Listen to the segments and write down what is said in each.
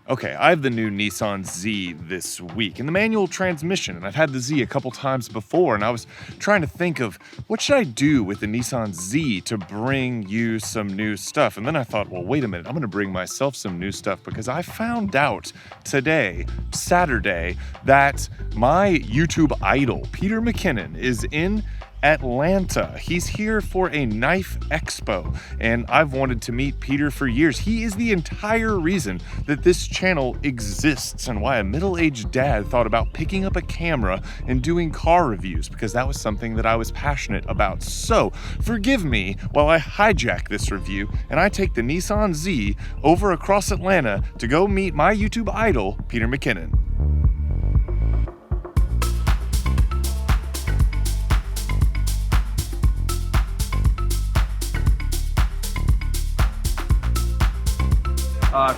Okay, I have the new Nissan Z this week and the manual transmission, and I've had the Z a couple times before, and I was trying to think of what should I do with the Nissan Z to bring you some new stuff. And then I thought, well, wait a minute, I'm gonna bring myself some new stuff because I found out today, Saturday, that my YouTube idol, Peter McKinnon, is in Atlanta. He's here for a knife expo, and I've wanted to meet Peter for years. He is the entire reason that this channel exists and why a middle-aged dad thought about picking up a camera and doing car reviews, because that was something that I was passionate about. So forgive me while I hijack this review and I take the Nissan Z over across Atlanta to go meet my YouTube idol, Peter McKinnon.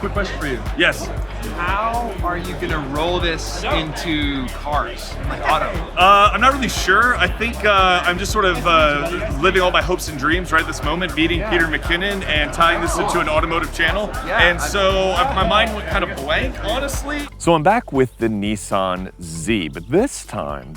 Quick question for you. Yes. How are you gonna roll this into cars, like auto? I'm not really sure. I think I'm just sort of living all my hopes and dreams right this moment, meeting Peter McKinnon and tying this into an automotive channel. And so my mind went kind of blank, honestly. So I'm back with the Nissan Z, but this time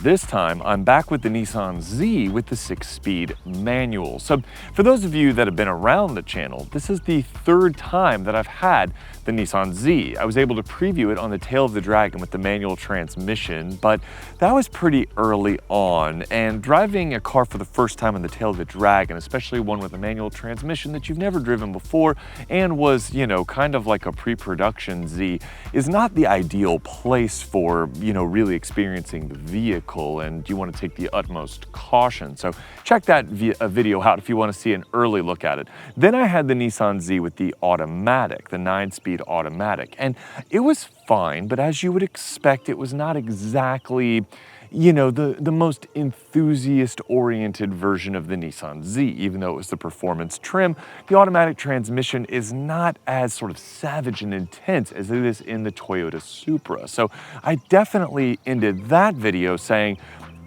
I'm back with the Nissan Z with the 6-speed manual. So for those of you that have been around the channel, this is the third time that I've had the Nissan Z. I was able to preview it on the Tail of the Dragon with the manual transmission, but that was pretty early on, and driving a car for the first time on the Tail of the Dragon, especially one with a manual transmission that you've never driven before and was, you know, kind of like a pre-production Z, is not the ideal place for, you know, really experiencing the vehicle, and you want to take the utmost caution. So check that video out if you want to see an early look at it. Then I had the Nissan Z with the automatic, the 9-speed automatic, and it was fine, but as you would expect, it was not exactly, you know, the most enthusiast-oriented version of the Nissan Z. Even though it was the performance trim, the automatic transmission is not as sort of savage and intense as it is in the Toyota Supra. So I definitely ended that video saying,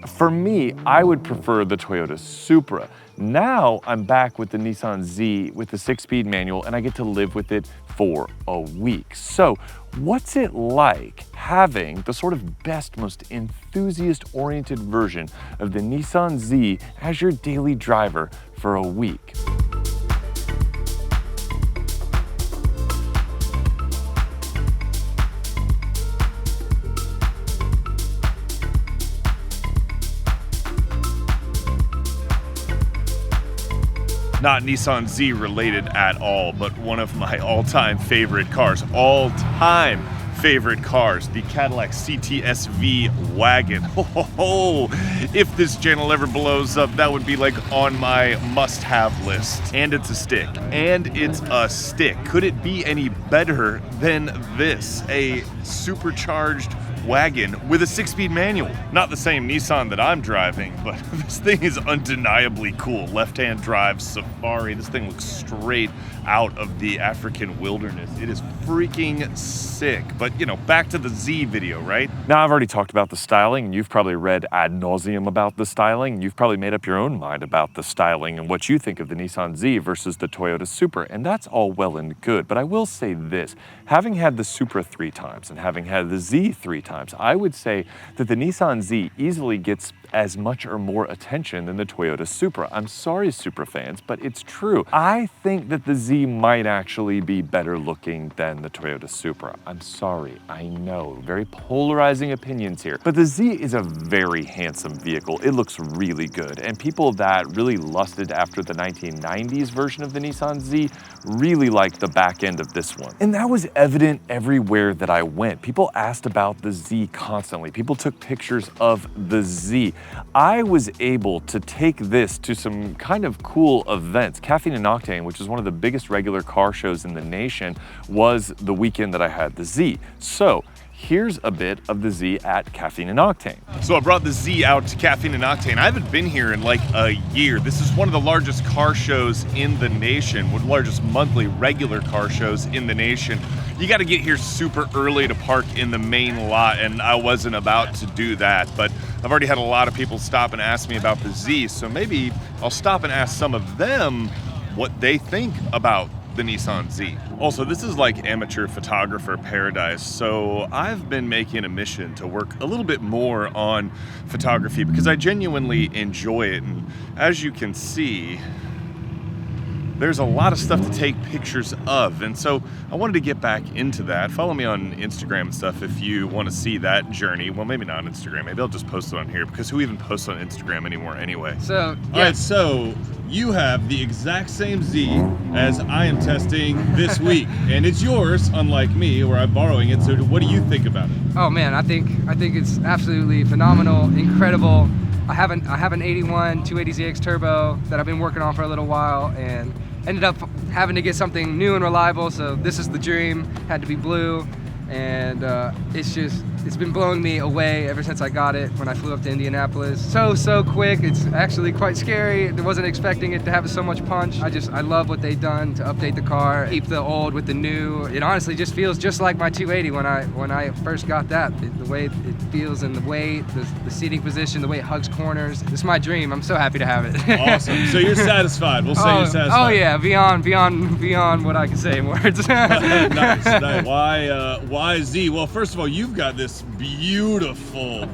for me, I would prefer the Toyota Supra. Now I'm back with the Nissan Z with the 6-speed manual, and I get to live with it for a week. So what's it like having the sort of best, most enthusiast-oriented version of the Nissan Z as your daily driver for a week? Not Nissan Z related at all, but one of my all-time favorite cars, the Cadillac CTS-V wagon. If this channel ever blows up, that would be like on my must-have list. And it's a stick. Could it be any better than this? A supercharged wagon with a 6-speed manual. Not the same Nissan that I'm driving, but this thing is undeniably cool. Left-hand drive Safari. This thing looks straight out of the African wilderness. It is freaking sick. But, you know, back to the Z video, right? Now, I've already talked about the styling, and you've probably read ad nauseum about the styling, and you've probably made up your own mind about the styling and what you think of the Nissan Z versus the Toyota Supra, and that's all well and good. But I will say this, having had the Supra 3 times and having had the Z 3 times, I would say that the Nissan Z easily gets as much or more attention than the Toyota Supra. I'm sorry, Supra fans, but it's true. I think that the Z might actually be better looking than the Toyota Supra. I'm sorry, I know, very polarizing opinions here, but the Z is a very handsome vehicle. It looks really good, and people that really lusted after the 1990s version of the Nissan Z really liked the back end of this one. And that was evident everywhere that I went. People asked about the Z constantly. People took pictures of the Z. I was able to take this to some kind of cool events. Caffeine and Octane, which is one of the biggest regular car shows in the nation, was the weekend that I had the Z. So here's a bit of the Z at Caffeine and Octane. So I brought the Z out to Caffeine and Octane. I haven't been here in like a year. This is one of the largest car shows in the nation, one of the largest monthly regular car shows in the nation. You got to get here super early to park in the main lot, and I wasn't about to do that, but I've already had a lot of people stop and ask me about the Z, so maybe I'll stop and ask some of them what they think about the Nissan Z. Also, this is like amateur photographer paradise, so I've been making a mission to work a little bit more on photography because I genuinely enjoy it, and as you can see, there's a lot of stuff to take pictures of, and so I wanted to get back into that. Follow me on Instagram and stuff if you want to see that journey. Well, maybe not on Instagram. Maybe I'll just post it on here because who even posts on Instagram anymore anyway? So, All right, so you have the exact same Z as I am testing this week, and it's yours, unlike me, where I'm borrowing it. So what do you think about it? oh man, I think it's absolutely phenomenal, incredible. I have an 81 280ZX turbo that I've been working on for a little while, and ended up having to get something new and reliable, so this is the dream. Had to be blue, and it's been blowing me away ever since I got it when I flew up to Indianapolis. So quick. It's actually quite scary. I wasn't expecting it to have so much punch. I love what they've done to update the car, keep the old with the new. It honestly just feels just like my 280 when I first got that. The way it feels and the weight, the seating position, the way it hugs corners. It's my dream. I'm so happy to have it. Awesome. So you're satisfied. We'll say you're satisfied. Oh yeah, beyond what I can say in words. Nice. Why Z? Well, first of all, you've got this beautiful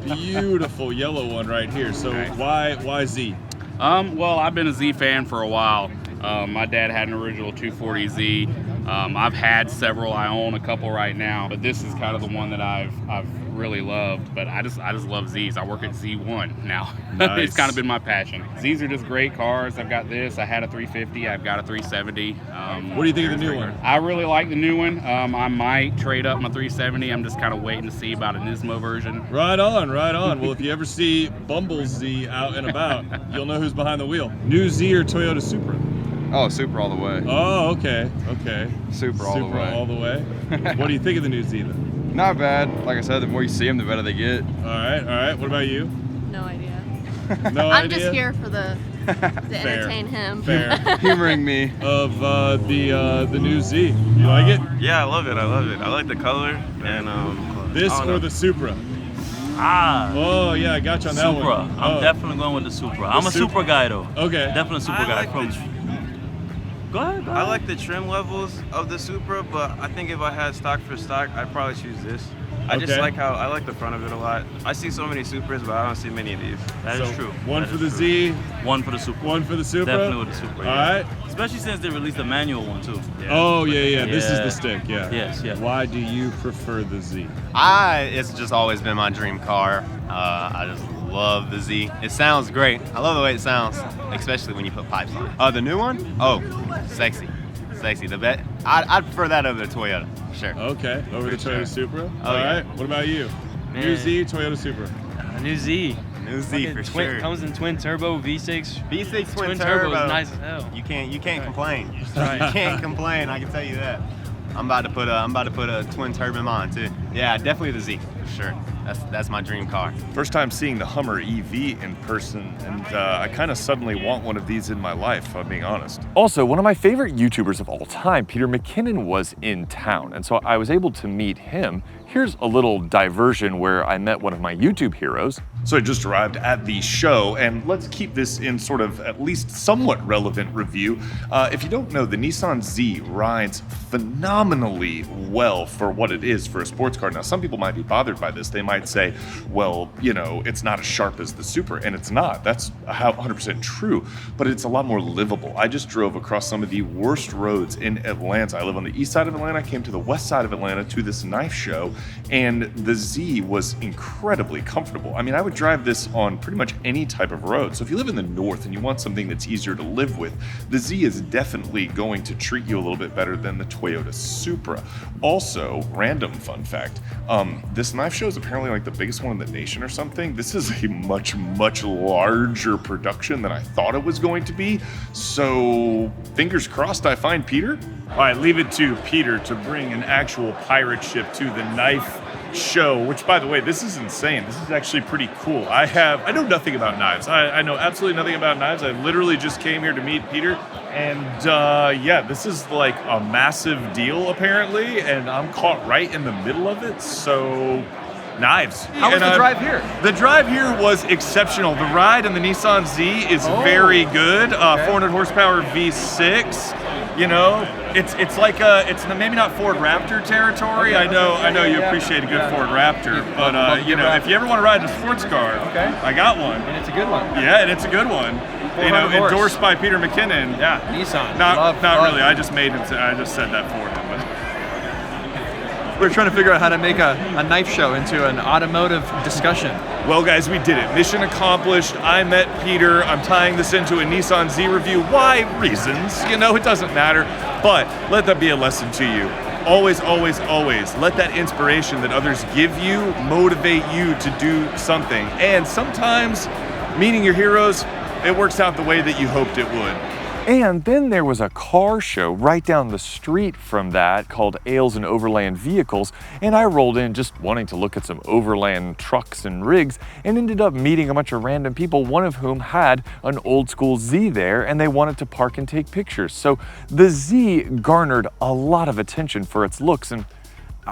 yellow one right here. So why Z? Well, I've been a Z fan for a while. My dad had an original 240Z. I've had several. I own a couple right now, but this is kind of the one that I've really loved. But I just love Zs. I work at Z1 now. Nice. It's kind of been my passion. Zs are just great cars. I've got this. I had a 350. I've got a 370. What do you think of the new one? I really like the new one. I might trade up my 370. I'm just kind of waiting to see about a Nismo version. Right on. Well, if you ever see Bumble Z out and about, you'll know who's behind the wheel. New Z or Toyota Supra? Oh, Supra all the way. Oh, okay. Supra all the way. What do you think of the new Z then? Not bad. Like I said, the more you see them, the better they get. All right. What about you? No idea. No I'm idea? just here for to entertain him. Fair. Humoring me. Of the new Z. You like it? Yeah, I love it. I like the color and This I don't or know. the Supra? Oh yeah, I got you on that Supra. one. I'm definitely going with the Supra. I'm a Supra guy though. Okay. Definitely a Supra I guy. like Go ahead. I like the trim levels of the Supra, but I think if I had stock for stock, I'd probably choose this. I just like I like the front of it a lot. I see so many Supras, but I don't see many of these. That is true. One That for is the true. Z, One for the Supra. one for the Supra. Definitely with the Supra. All yeah. right. Especially since they released the manual one too. Oh yeah. This is Yeah. the stick. Yeah. Yes. Why do you prefer the Z? It's just always been my dream car. I just love the Z. It sounds great. I love the way it sounds, especially when you put pipes on it. The new one? Oh, sexy. The bet. I'd prefer that over the Toyota. Sure. Okay. Over the Toyota Supra. Oh, All yeah. right. What about you? New Z, Toyota Supra. New Z. New Z for sure. Comes in twin turbo V6. V6 twin turbo turbo. is nice as hell. You can't complain. Right. You can't complain. I can tell you that. I'm about to put a twin turbo in mine too. Yeah, definitely the Z for sure. That's my dream car. First time seeing the Hummer EV in person, and I kind of suddenly want one of these in my life, if I'm being honest. Also, one of my favorite YouTubers of all time, Peter McKinnon, was in town, and so I was able to meet him. Here's a little diversion where I met one of my YouTube heroes. So I just arrived at the show, and let's keep this in sort of at least somewhat relevant review. If you don't know, the Nissan Z rides phenomenally well for what it is for a sports car. Now, some people might be bothered by this. They might say, well, it's not as sharp as the Supra, and it's not. That's 100% true, but it's a lot more livable. I just drove across some of the worst roads in Atlanta. I live on the east side of Atlanta. I came to the west side of Atlanta to this knife show, and the Z was incredibly comfortable. I mean, I would drive this on pretty much any type of road. So if you live in the north and you want something that's easier to live with, the Z is definitely going to treat you a little bit better than the Toyota Supra. Also, random fun fact, this knife show is apparently like the biggest one in the nation or something. This is a much larger production than I thought it was going to be. So fingers crossed I find Peter. All right, leave it to Peter to bring an actual pirate ship to the knife show, which, by the way, this is insane. This is actually pretty cool. I know nothing about knives. I know absolutely nothing about knives. I literally just came here to meet Peter, and yeah, this is like a massive deal apparently, and I'm caught right in the middle of it, so knives. How was the drive here? The drive here was exceptional. The ride in the Nissan Z is very good. 400 horsepower V6. You know, it's like it's maybe not Ford Raptor territory. I know you appreciate a good Ford Raptor, but you know, if you ever want to ride in a sports car, I got one. And it's a good one. Yeah, and it's a good one. You know, endorsed by Peter McKinnon. Yeah, Nissan. Not really. I just made him. I just said that for him. We're trying to figure out how to make a knife show into an automotive discussion. Well, guys, we did it. Mission accomplished. I met Peter. I'm tying this into a Nissan Z review. Why? Reasons. You know, it doesn't matter. But let that be a lesson to you. Always, always, always let that inspiration that others give you motivate you to do something. And sometimes meeting your heroes, it works out the way that you hoped it would. And then there was a car show right down the street from that called Ales and Overland Vehicles, and I rolled in just wanting to look at some Overland trucks and rigs and ended up meeting a bunch of random people, one of whom had an old school Z there and they wanted to park and take pictures. So the Z garnered a lot of attention for its looks, and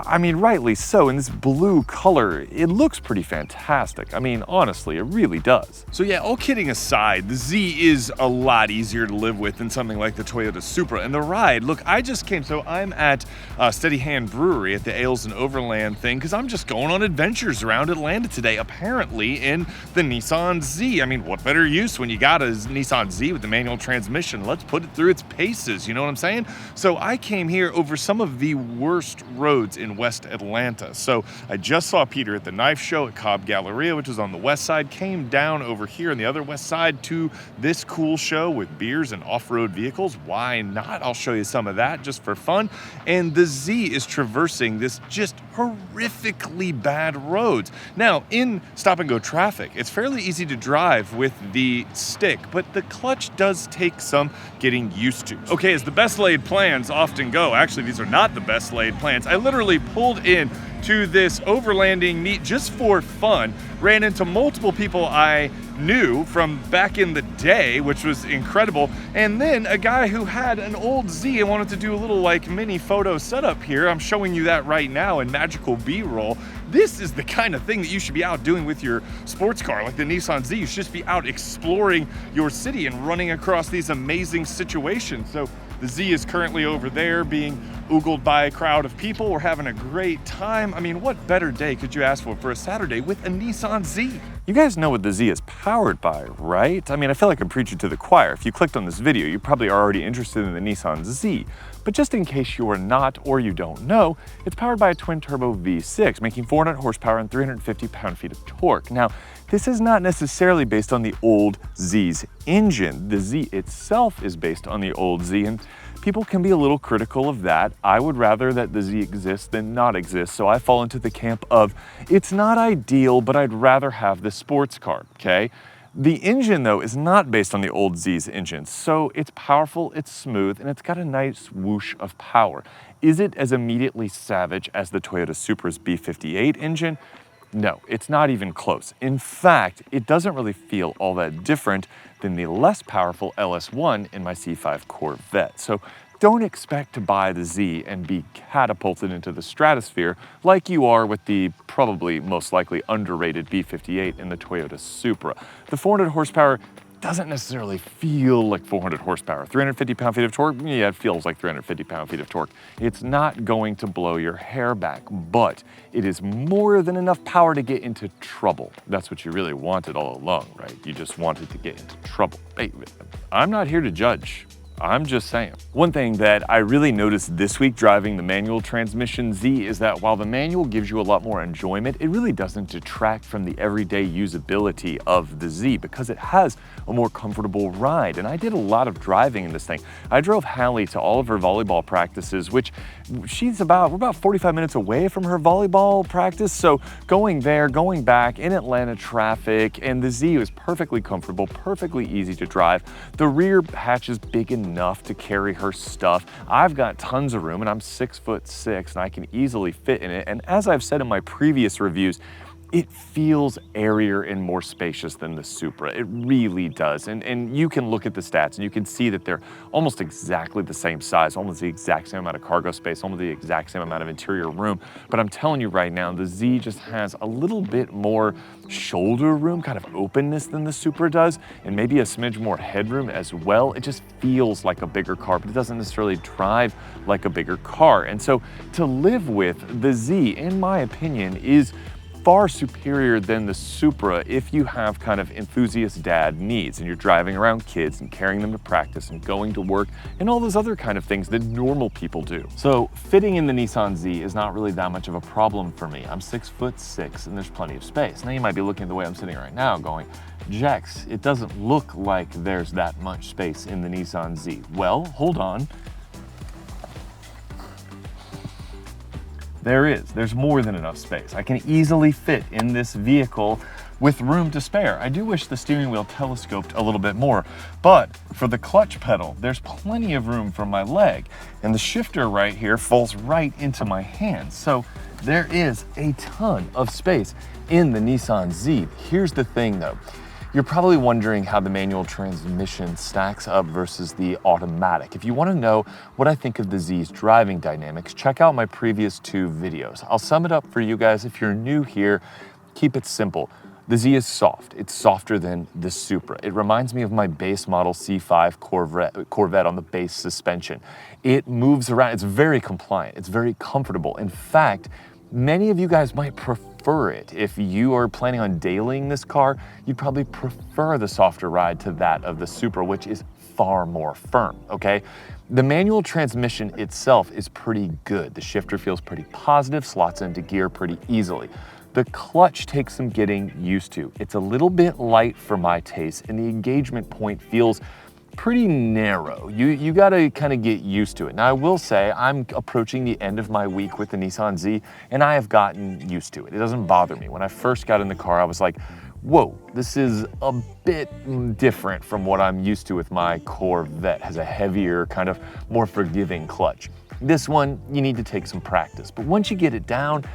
I mean, rightly so. In this blue color, it looks pretty fantastic. I mean, honestly, it really does. So yeah, all kidding aside, the Z is a lot easier to live with than something like the Toyota Supra. And the ride, look, I just came, so I'm at Steady Hand Brewery at the Ales and Overland thing because I'm just going on adventures around Atlanta today, apparently in the Nissan Z. I mean, what better use when you got a Nissan Z with the manual transmission? Let's put it through its paces, you know what I'm saying? So I came here over some of the worst roads in West Atlanta. So I just saw Peter at the knife show at Cobb Galleria, which is on the west side, came down over here on the other west side to this cool show with beers and off-road vehicles. Why not? I'll show you some of that just for fun. And the Z is traversing this just horrifically bad roads. Now, in stop-and-go traffic, it's fairly easy to drive with the stick, but the clutch does take some getting used to. Okay, as the best laid plans often go, actually these are not the best laid plans. I literally pulled in to this overlanding meet just for fun, ran into multiple people I knew from back in the day, which was incredible, and then a guy who had an old Z and wanted to do a little like mini photo setup here. I'm showing you that right now in magical B-roll. This is the kind of thing that you should be out doing with your sports car, like the Nissan Z. You should just be out exploring your city and running across these amazing situations. So the Z is currently over there being oogled by a crowd of people. We're having a great time. I mean, what better day could you ask for a Saturday with a Nissan Z? You guys know what the Z is powered by, right? I mean, I feel like I'm preaching to the choir. If you clicked on this video, you probably are already interested in the Nissan Z. But just in case you are not or you don't know, it's powered by a twin-turbo V6, making 400 horsepower and 350 pound-feet of torque. Now, this is not necessarily based on the old Z's engine. The Z itself is based on the old Z, and people can be a little critical of that. I would rather that the Z exists than not exist, so I fall into the camp of it's not ideal, but I'd rather have the sports car, okay? The engine, though, is not based on the old Z's engine, so it's powerful, it's smooth, and it's got a nice whoosh of power. Is it as immediately savage as the Toyota Supra's B58 engine? No, it's not even close. In fact, it doesn't really feel all that different than the less powerful LS1 in my C5 Corvette. So don't expect to buy the Z and be catapulted into the stratosphere like you are with the probably most likely underrated B58 in the Toyota Supra. The 400 horsepower doesn't necessarily feel like 400 horsepower. 350 pound-feet of torque, yeah, it feels like 350 pound-feet of torque. It's not going to blow your hair back, but it is more than enough power to get into trouble. That's what you really wanted all along, right? You just wanted to get into trouble. Hey, I'm not here to judge. I'm just saying. One thing that I really noticed this week driving the manual transmission Z is that while the manual gives you a lot more enjoyment, it really doesn't detract from the everyday usability of the Z because it has a more comfortable ride. And I did a lot of driving in this thing. I drove Hallie to all of her volleyball practices, which we're about 45 minutes away from her volleyball practice. So going there, going back in Atlanta traffic, and the Z was perfectly comfortable, perfectly easy to drive. The rear hatch is big enough to carry her stuff. I've got tons of room and I'm 6'6" and I can easily fit in it. And as I've said in my previous reviews, it feels airier and more spacious than the Supra. It really does. And you can look at the stats and you can see that they're almost exactly the same size, almost the exact same amount of cargo space, almost the exact same amount of interior room. But I'm telling you right now, the Z just has a little bit more shoulder room, kind of openness than the Supra does, and maybe a smidge more headroom as well. It just feels like a bigger car, but it doesn't necessarily drive like a bigger car. And so to live with, the Z, in my opinion, is far superior than the Supra if you have kind of enthusiast dad needs and you're driving around kids and carrying them to practice and going to work and all those other kind of things that normal people do. So fitting in the Nissan Z is not really that much of a problem for me. I'm 6'6" and there's plenty of space. Now you might be looking at the way I'm sitting right now going, Jex, it doesn't look like there's that much space in the Nissan Z. Well, hold on. There's more than enough space. I can easily fit in this vehicle with room to spare. I do wish the steering wheel telescoped a little bit more, but for the clutch pedal, there's plenty of room for my leg, and the shifter right here falls right into my hands. So there is a ton of space in the Nissan Z. Here's the thing though. You're probably wondering how the manual transmission stacks up versus the automatic. If you want to know what I think of the Z's driving dynamics, check out my previous 2 videos. I'll sum it up for you guys. If you're new here, keep it simple. The Z is soft. It's softer than the Supra. It reminds me of my base model C5 Corvette on the base suspension. It moves around. It's very compliant. It's very comfortable. In fact, many of you guys might prefer it. If you are planning on dailying this car, you'd probably prefer the softer ride to that of the Supra, which is far more firm, okay? The manual transmission itself is pretty good. The shifter feels pretty positive, slots into gear pretty easily. The clutch takes some getting used to. It's a little bit light for my taste, and the engagement point feels pretty narrow. You gotta kind of get used to it. Now I will say I'm approaching the end of my week with the Nissan Z and I have gotten used to it. It doesn't bother me. When I first got in the car, I was like, whoa, this is a bit different from what I'm used to with my Corvette. It has a heavier, kind of more forgiving clutch. This one, you need to take some practice, but once you get it down,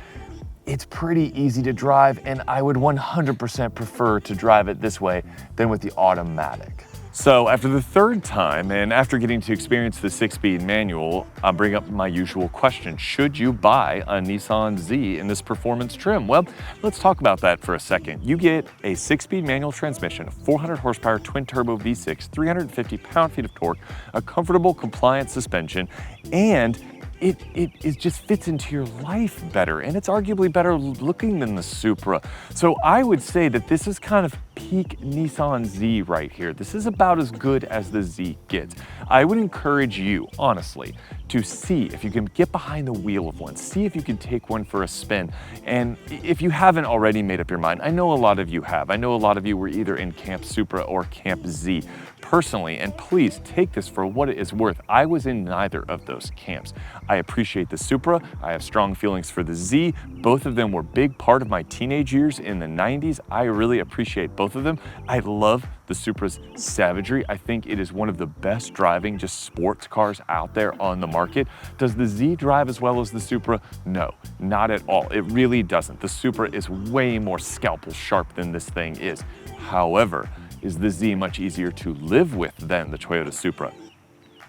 it's pretty easy to drive, and I would 100% prefer to drive it this way than with the automatic. So after the 3rd time, and after getting to experience the 6-speed manual, I'll bring up my usual question. Should you buy a Nissan Z in this performance trim? Well, let's talk about that for a second. You get a 6-speed manual transmission, a 400 horsepower twin-turbo V6, 350 pound-feet of torque, a comfortable, compliant suspension, and it just fits into your life better, and it's arguably better looking than the Supra. So I would say that this is kind of peak Nissan Z right here. This is about as good as the Z gets. I would encourage you, honestly, to see if you can get behind the wheel of one, see if you can take one for a spin. And if you haven't already made up your mind, I know a lot of you have. I know a lot of you were either in Camp Supra or Camp Z personally, and please take this for what it is worth. I was in neither of those camps. I appreciate the Supra. I have strong feelings for the Z. Both of them were a big part of my teenage years in the 90s. I really appreciate both of them. I love the Supra's savagery. I think it is one of the best driving just sports cars out there on the market. Does the Z drive as well as the Supra? No, not at all. It really doesn't. The Supra is way more scalpel sharp than this thing is. However, is the Z much easier to live with than the Toyota Supra?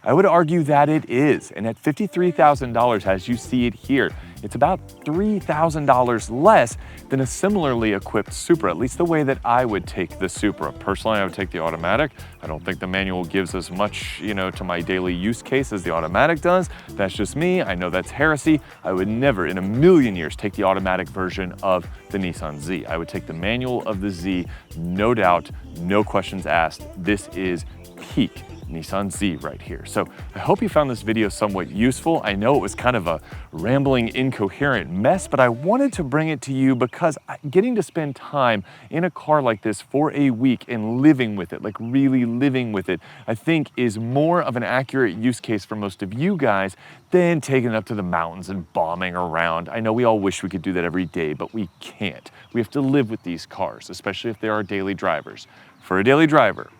I would argue that it is, and at $53,000 as you see it here, it's about $3,000 less than a similarly equipped Supra, at least the way that I would take the Supra. Personally, I would take the automatic. I don't think the manual gives as much, to my daily use case as the automatic does. That's just me. I know that's heresy. I would never in a million years take the automatic version of the Nissan Z. I would take the manual of the Z, no doubt, no questions asked. This is peak Nissan Z right here. So I hope you found this video somewhat useful. I know it was kind of a rambling, incoherent mess, but I wanted to bring it to you because getting to spend time in a car like this for a week and living with it, like really living with it, I think is more of an accurate use case for most of you guys than taking it up to the mountains and bombing around. I know we all wish we could do that every day, but we can't. We have to live with these cars, especially if they are daily drivers. For a daily driver,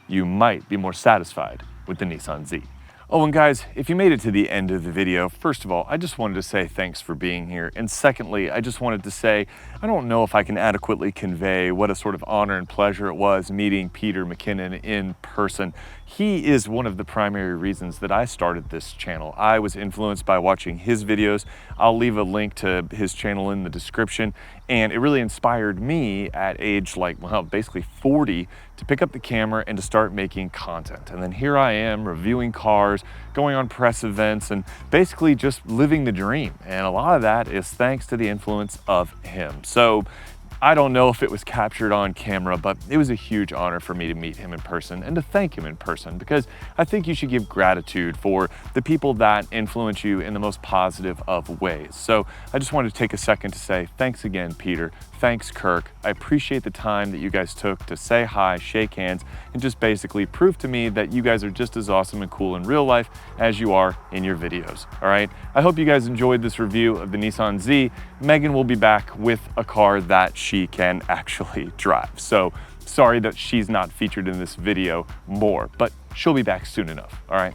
you might be more satisfied with the Nissan Z. Oh, and guys, if you made it to the end of the video, first of all, I just wanted to say thanks for being here. And secondly, I just wanted to say, I don't know if I can adequately convey what a sort of honor and pleasure it was meeting Peter McKinnon in person. He is one of the primary reasons that I started this channel. I was influenced by watching his videos. I'll leave a link to his channel in the description. And it really inspired me at age well, basically 40 to pick up the camera and to start making content. And then here I am reviewing cars, going on press events, and basically just living the dream. And a lot of that is thanks to the influence of him. So I don't know if it was captured on camera, but it was a huge honor for me to meet him in person and to thank him in person, because I think you should give gratitude for the people that influence you in the most positive of ways. So I just wanted to take a second to say thanks again, Peter. Thanks, Kirk. I appreciate the time that you guys took to say hi, shake hands, and just basically prove to me that you guys are just as awesome and cool in real life as you are in your videos, all right? I hope you guys enjoyed this review of the Nissan Z. Megan will be back with a car that she can actually drive. So sorry that she's not featured in this video more, but she'll be back soon enough, all right?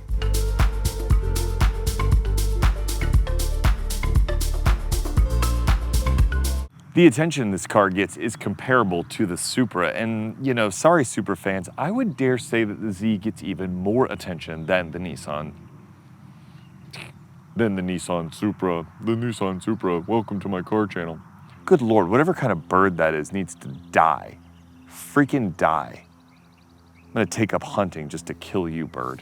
The attention this car gets is comparable to the Supra, and you know, sorry Supra fans, I would dare say that the Z gets even more attention than the Nissan Supra. The Nissan Supra, welcome to my car channel. Good Lord, whatever kind of bird that is needs to die. Freaking die. I'm gonna take up hunting just to kill you, bird.